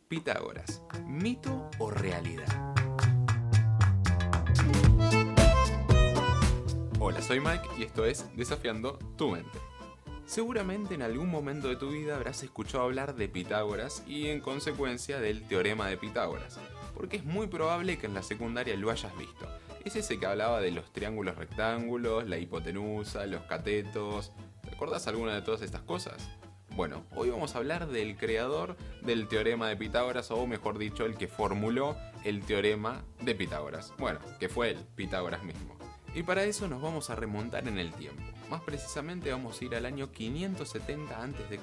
Pitágoras, ¿mito o realidad? Hola, soy Mike y esto es Desafiando tu mente. Seguramente en algún momento de tu vida habrás escuchado hablar de Pitágoras y en consecuencia del teorema de Pitágoras, porque es muy probable que en la secundaria lo hayas visto. Es ese que hablaba de los triángulos rectángulos, la hipotenusa, los catetos. ¿Te acordás alguna de todas estas cosas? Bueno, hoy vamos a hablar del creador del teorema de Pitágoras, o mejor dicho, el que formuló el teorema de Pitágoras. Bueno, que fue él, Pitágoras mismo. Y para eso nos vamos a remontar en el tiempo. Más precisamente vamos a ir al año 570 a.C.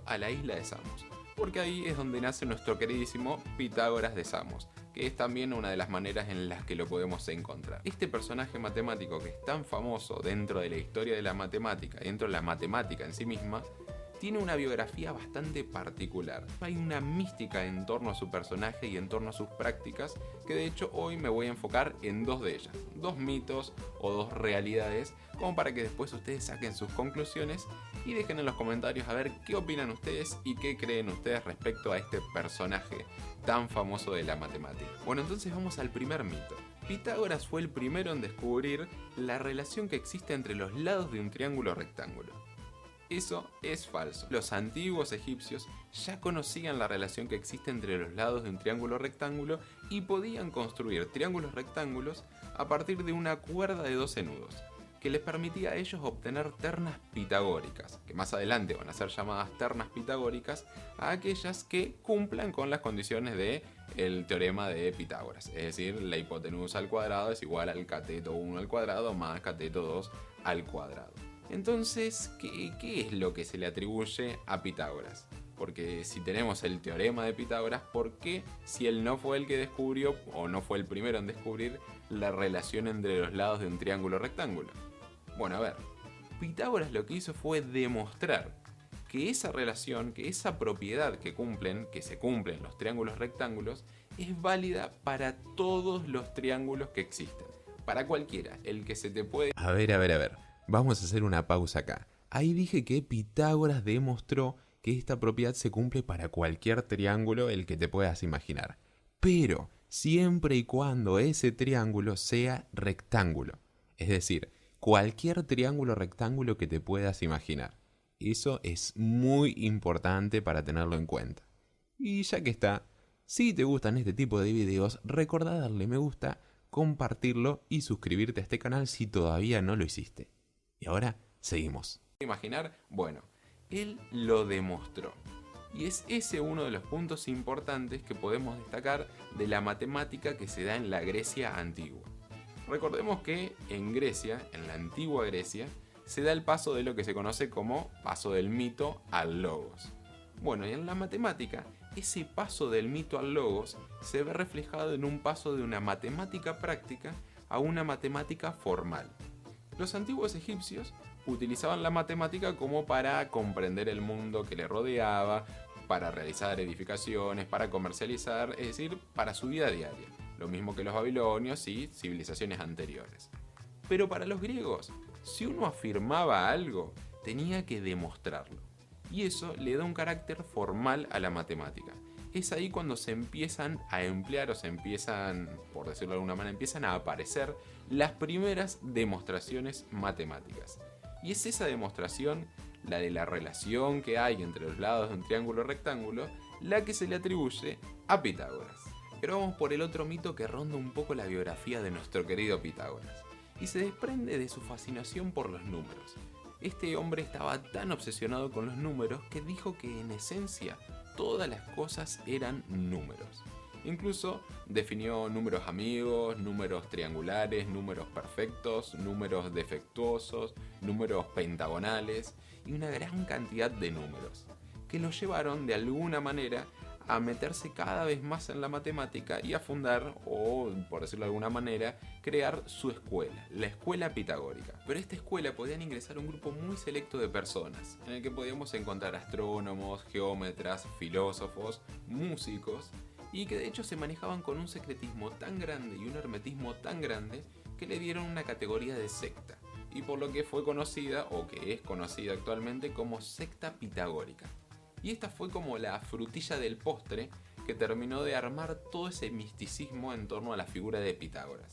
a la isla de Samos, porque ahí es donde nace nuestro queridísimo Pitágoras de Samos, que es también una de las maneras en las que lo podemos encontrar. Este personaje matemático que es tan famoso dentro de la historia de la matemática y dentro de la matemática en sí misma, tiene una biografía bastante particular. Hay una mística en torno a su personaje y en torno a sus prácticas, que de hecho hoy me voy a enfocar en dos de ellas, dos mitos o dos realidades, como para que después ustedes saquen sus conclusiones y dejen en los comentarios a ver qué opinan ustedes y qué creen ustedes respecto a este personaje tan famoso de la matemática. Bueno, entonces vamos al primer mito. Pitágoras fue el primero en descubrir la relación que existe entre los lados de un triángulo rectángulo. Eso es falso. Los antiguos egipcios ya conocían la relación que existe entre los lados de un triángulo rectángulo y podían construir triángulos rectángulos a partir de una cuerda de 12 nudos, que les permitía a ellos obtener ternas pitagóricas, que más adelante van a ser llamadas ternas pitagóricas a aquellas que cumplan con las condiciones del teorema de Pitágoras, es decir, la hipotenusa al cuadrado es igual al cateto 1 al cuadrado más cateto 2 al cuadrado. Entonces, ¿qué es lo que se le atribuye a Pitágoras? Porque si tenemos el teorema de Pitágoras, ¿por qué si él no fue el que descubrió, o no fue el primero en descubrir, la relación entre los lados de un triángulo rectángulo? Bueno, a ver, Pitágoras lo que hizo fue demostrar que esa relación, que esa propiedad que se cumplen los triángulos rectángulos, es válida para todos los triángulos que existen. Para cualquiera, el que se te puede... A ver. Vamos a hacer una pausa acá. Ahí dije que Pitágoras demostró que esta propiedad se cumple para cualquier triángulo el que te puedas imaginar. Pero siempre y cuando ese triángulo sea rectángulo. Es decir, cualquier triángulo rectángulo que te puedas imaginar. Eso es muy importante para tenerlo en cuenta. Y ya que está, si te gustan este tipo de videos, recordá darle me gusta, compartirlo y suscribirte a este canal si todavía no lo hiciste. Y ahora seguimos. Imaginar, bueno, él lo demostró. Y es ese uno de los puntos importantes que podemos destacar de la matemática que se da en la Grecia antigua. Recordemos que en Grecia, en la antigua Grecia, se da el paso de lo que se conoce como paso del mito al logos. Bueno, y en la matemática, ese paso del mito al logos se ve reflejado en un paso de una matemática práctica a una matemática formal. Los antiguos egipcios utilizaban la matemática como para comprender el mundo que les rodeaba, para realizar edificaciones, para comercializar, es decir, para su vida diaria. Lo mismo que los babilonios y civilizaciones anteriores. Pero para los griegos, si uno afirmaba algo, tenía que demostrarlo. Y eso le da un carácter formal a la matemática. Es ahí cuando se empiezan a emplear o se empiezan, por decirlo de alguna manera, empiezan a aparecer las primeras demostraciones matemáticas. Y es esa demostración, la de la relación que hay entre los lados de un triángulo rectángulo, la que se le atribuye a Pitágoras. Pero vamos por el otro mito que ronda un poco la biografía de nuestro querido Pitágoras. Y se desprende de su fascinación por los números. Este hombre estaba tan obsesionado con los números que dijo que en esencia todas las cosas eran números. Incluso definió números amigos, números triangulares, números perfectos, números defectuosos, números pentagonales y una gran cantidad de números, que lo llevaron de alguna manera a meterse cada vez más en la matemática y a fundar, o por decirlo de alguna manera, crear su escuela, la escuela pitagórica. Pero a esta escuela podían ingresar un grupo muy selecto de personas, en el que podíamos encontrar astrónomos, geómetras, filósofos, músicos, y que de hecho se manejaban con un secretismo tan grande y un hermetismo tan grande que le dieron una categoría de secta, y por lo que fue conocida, o que es conocida actualmente, como secta pitagórica. Y esta fue como la frutilla del postre que terminó de armar todo ese misticismo en torno a la figura de Pitágoras.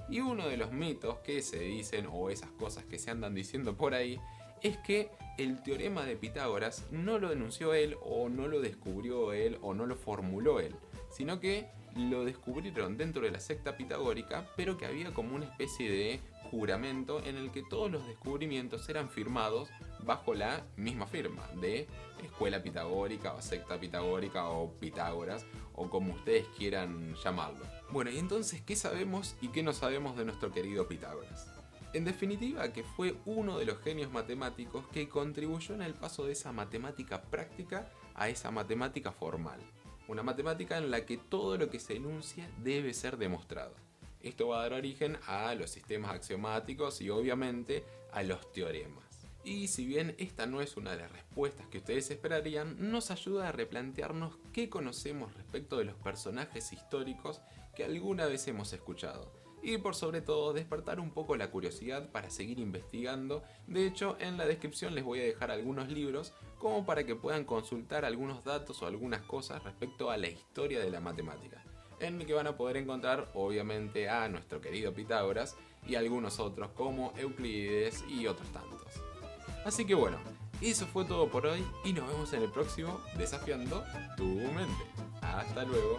Y uno de los mitos que se dicen, o esas cosas que se andan diciendo por ahí, es que el teorema de Pitágoras no lo denunció él, o no lo descubrió él, o no lo formuló él, sino que lo descubrieron dentro de la secta pitagórica, pero que había como una especie de juramento en el que todos los descubrimientos eran firmados bajo la misma firma de escuela pitagórica o secta pitagórica o Pitágoras o como ustedes quieran llamarlo. Bueno, y entonces, ¿qué sabemos y qué no sabemos de nuestro querido Pitágoras? En definitiva, que fue uno de los genios matemáticos que contribuyó en el paso de esa matemática práctica a esa matemática formal. Una matemática en la que todo lo que se enuncia debe ser demostrado. Esto va a dar origen a los sistemas axiomáticos y obviamente a los teoremas. Y si bien esta no es una de las respuestas que ustedes esperarían, nos ayuda a replantearnos qué conocemos respecto de los personajes históricos que alguna vez hemos escuchado. Y por sobre todo despertar un poco la curiosidad para seguir investigando. De hecho, en la descripción les voy a dejar algunos libros como para que puedan consultar algunos datos o algunas cosas respecto a la historia de la matemática, en el que van a poder encontrar obviamente a nuestro querido Pitágoras y algunos otros como Euclides y otros tantos. Así que bueno, eso fue todo por hoy y nos vemos en el próximo Desafiando tu mente. Hasta luego.